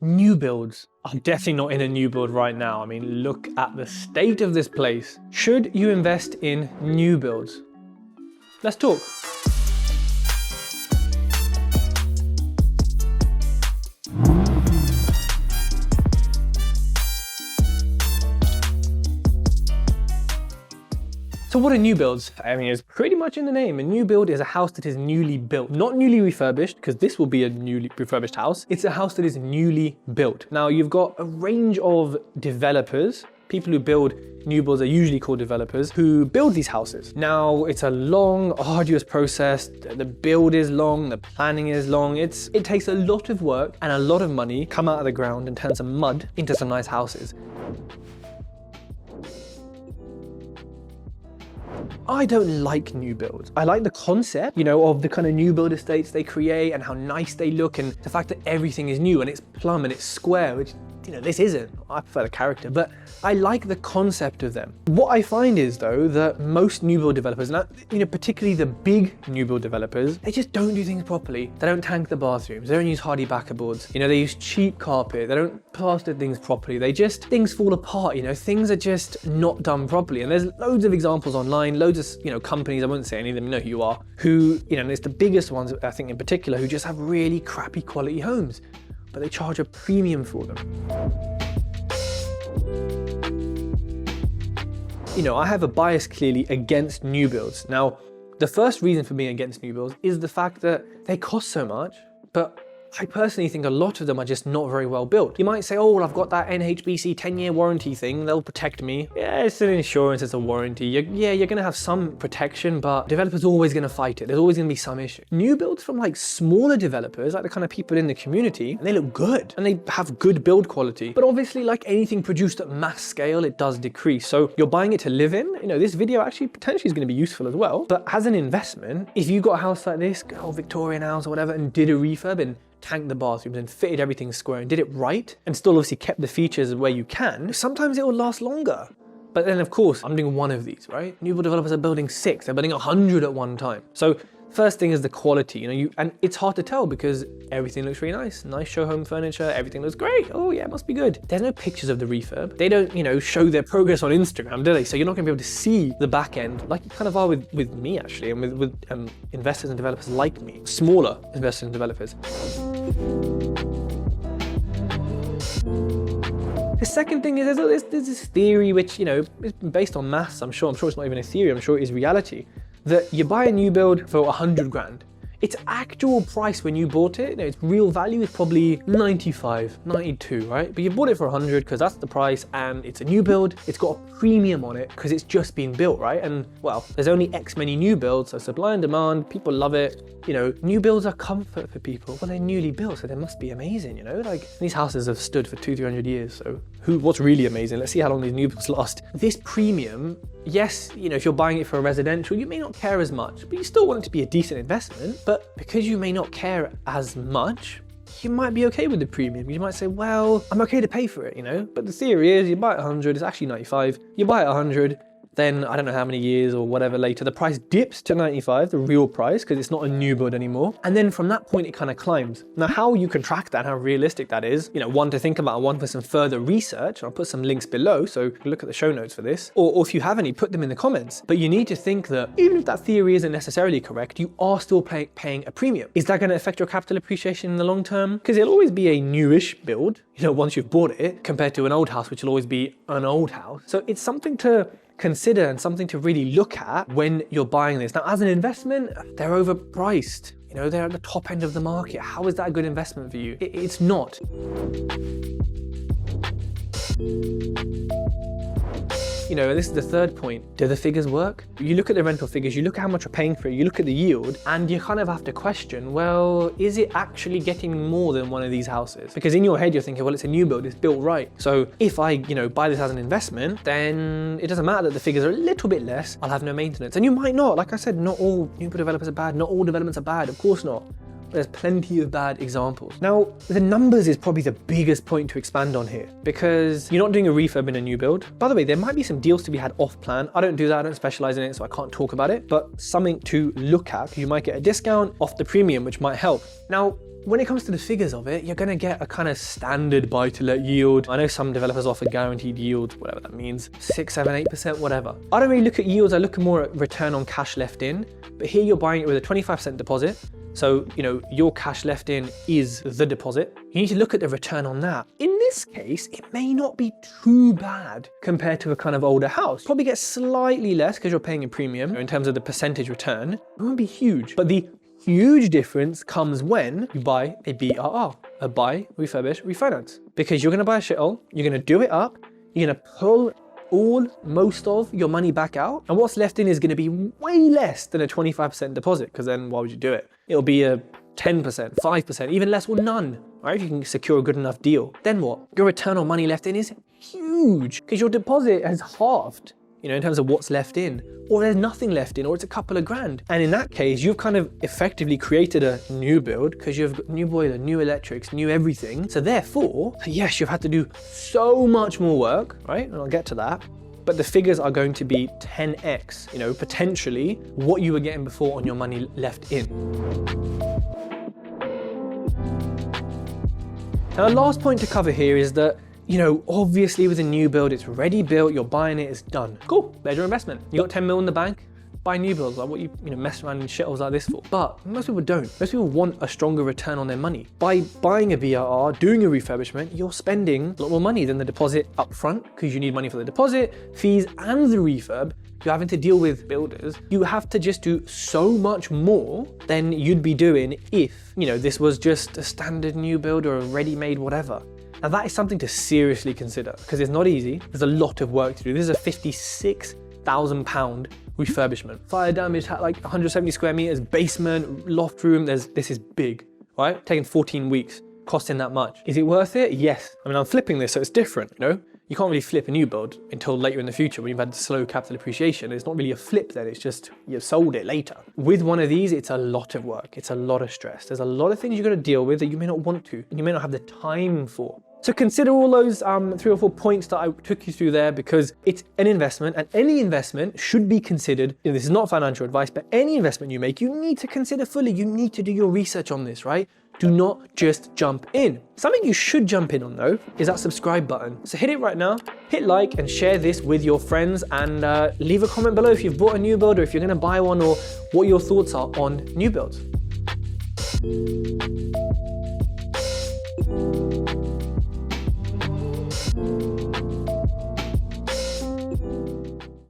New builds. I'm definitely not in a new build right now. I mean, look at the state of this place. Should you invest in new builds? Let's talk. So what are new builds? I mean, it's pretty much in the name. A new build is a house that is newly built, not newly refurbished, because this will be a newly refurbished house. It's a house that is newly built. Now, you've got a range of developers. People who build new builds are usually called developers who build these houses. Now, it's a long, arduous process. The build is long, the planning is long. It takes a lot of work and a lot of money to come out of the ground and turn some mud into some nice houses. I don't like new builds. I like the concept, of the kind of new build estates they create and how nice they look and the fact that everything is new and it's plumb and it's square, which, this isn't. I prefer the character, but I like the concept of them. What I find is, though, that most new build developers, and particularly the big new build developers, they just don't do things properly. They don't tank the bathrooms. They don't use hardy backer boards. They use cheap carpet. They don't plaster things properly. Things fall apart. Things are just not done properly. And there's loads of examples online, loads of, companies, I won't say any of them, you know who you are, who, and it's the biggest ones, I think in particular, who just have really crappy quality homes, but they charge a premium for them. I have a bias clearly against new builds. Now, the first reason for being against new builds is the fact that they cost so much, but I personally think a lot of them are just not very well built. You might say, oh, well, I've got that NHBC 10-year warranty thing, they'll protect me. Yeah, it's an insurance, it's a warranty. You're gonna have some protection, but developers are always gonna fight it. There's always gonna be some issue. New builds from smaller developers, like the kind of people in the community, and they look good, and they have good build quality. But obviously, like anything produced at mass scale, it does decrease. So you're buying it to live in. This video actually potentially is gonna be useful as well. But as an investment, if you got a house like this, old Victorian house or whatever, and did a refurb and tanked the bathrooms and fitted everything square and did it right and still obviously kept the features where you can, sometimes it will last longer. But then of course, I'm doing one of these, right? New build developers are building 6, they're building 100 at one time. So first thing is the quality, and it's hard to tell because everything looks really nice show home furniture, everything looks great. Oh yeah, it must be good. There's no pictures of the refurb. They don't, show their progress on Instagram, do they? So you're not gonna be able to see the back end like you kind of are with me actually, and with investors and developers like me, smaller investors and developers. The second thing is there's this theory which, is based on maths, I'm sure it's not even a theory, I'm sure it is reality, that you buy a new build for 100 grand. Its actual price when you bought it, its real value is probably 95, 92, right? But you bought it for 100 because that's the price and it's a new build. It's got a premium on it because it's just been built, right? And well, there's only X many new builds, so supply and demand, people love it. New builds are comfort for people. Well, they're newly built, so they must be amazing, these houses have stood for 200-300 years, so what's really amazing? Let's see how long these new builds last. This premium, yes, if you're buying it for a residential, you may not care as much, but you still want it to be a decent investment. But because you may not care as much, you might be okay with the premium. You might say, well, I'm okay to pay for it, But the theory is you buy it 100, it's actually 95. You buy it 100, then I don't know how many years or whatever later, the price dips to 95, the real price, because it's not a new build anymore. And then from that point, it kind of climbs. Now, how you can track that, how realistic that is, one to think about and one for some further research. I'll put some links below, so look at the show notes for this. Or if you have any, put them in the comments. But you need to think that even if that theory isn't necessarily correct, you are still paying a premium. Is that going to affect your capital appreciation in the long term? Because it'll always be a newish build, once you've bought it, compared to an old house, which will always be an old house. So it's something to consider and something to really look at when you're buying this. Now, as an investment, they're overpriced. They're at the top end of the market. How is that a good investment for you? It's not. And this is the third point. Do the figures work? You look at the rental figures, you look at how much you're paying for it, you look at the yield, and you kind of have to question, well, is it actually getting more than one of these houses? Because in your head, you're thinking, well, it's a new build, it's built right. So if I, buy this as an investment, then it doesn't matter that the figures are a little bit less, I'll have no maintenance. And you might not, like I said, not all new build developers are bad, not all developments are bad, of course not. There's plenty of bad examples. Now, the numbers is probably the biggest point to expand on here because you're not doing a refurb in a new build. By the way, there might be some deals to be had off plan. I don't do that, I don't specialize in it, so I can't talk about it, but something to look at. You might get a discount off the premium, which might help. Now, when it comes to the figures of it, you're going to get a kind of standard buy-to-let yield. I know some developers offer guaranteed yields, whatever that means, 6, 7, 8%, whatever. I don't really look at yields, I look more at return on cash left in. But here you're buying it with a 25% deposit. So, your cash left in is the deposit. You need to look at the return on that. In this case, it may not be too bad compared to a kind of older house. Probably get slightly less because you're paying a premium in terms of the percentage return. It won't be huge, but the huge difference comes when you buy a BRR, a buy, refurbish, refinance. Because you're gonna buy a shithole, you're gonna do it up, you're gonna pull most of your money back out, and what's left in is going to be way less than a 25% deposit, because then why would you do it? It'll be a 10%, 5%, even less, or none, right? If you can secure a good enough deal. Then what? Your return on money left in is huge, because your deposit has halved, in terms of what's left in, or there's nothing left in, or it's a couple of grand. And in that case, you've kind of effectively created a new build because you've got new boiler, new electrics, new everything. So therefore, yes, you've had to do so much more work, right? And I'll get to that. But the figures are going to be 10x, potentially what you were getting before on your money left in. Now, the last point to cover here is that obviously with a new build, it's ready built, you're buying it, it's done. Cool, there's your investment. You got 10 mil in the bank, buy new builds, like what you mess around in shitholes like this for. But most people don't. Most people want a stronger return on their money. By buying a BRR, doing a refurbishment, you're spending a lot more money than the deposit up front, because you need money for the deposit, fees, and the refurb. You're having to deal with builders. You have to just do so much more than you'd be doing if, this was just a standard new build or a ready-made whatever. Now that is something to seriously consider, because it's not easy. There's a lot of work to do. This is a £56,000 refurbishment. Fire damage, like 170 square meters, basement, loft room. This is big, right? Taking 14 weeks, costing that much. Is it worth it? Yes. I'm flipping this, so it's different, You can't really flip a new build until later in the future when you've had slow capital appreciation. It's not really a flip then, it's just you've sold it later. With one of these, it's a lot of work. It's a lot of stress. There's a lot of things you've got to deal with that you may not want to, and you may not have the time for. So consider all those 3 or 4 points that I took you through there, because it's an investment, and any investment should be considered. This is not financial advice, but any investment you make, you need to consider fully. You need to do your research on this, right? Do not just jump in. Something you should jump in on though is that subscribe button. So hit it right now, hit like and share this with your friends, and leave a comment below if you've bought a new build or if you're gonna buy one, or what your thoughts are on new builds.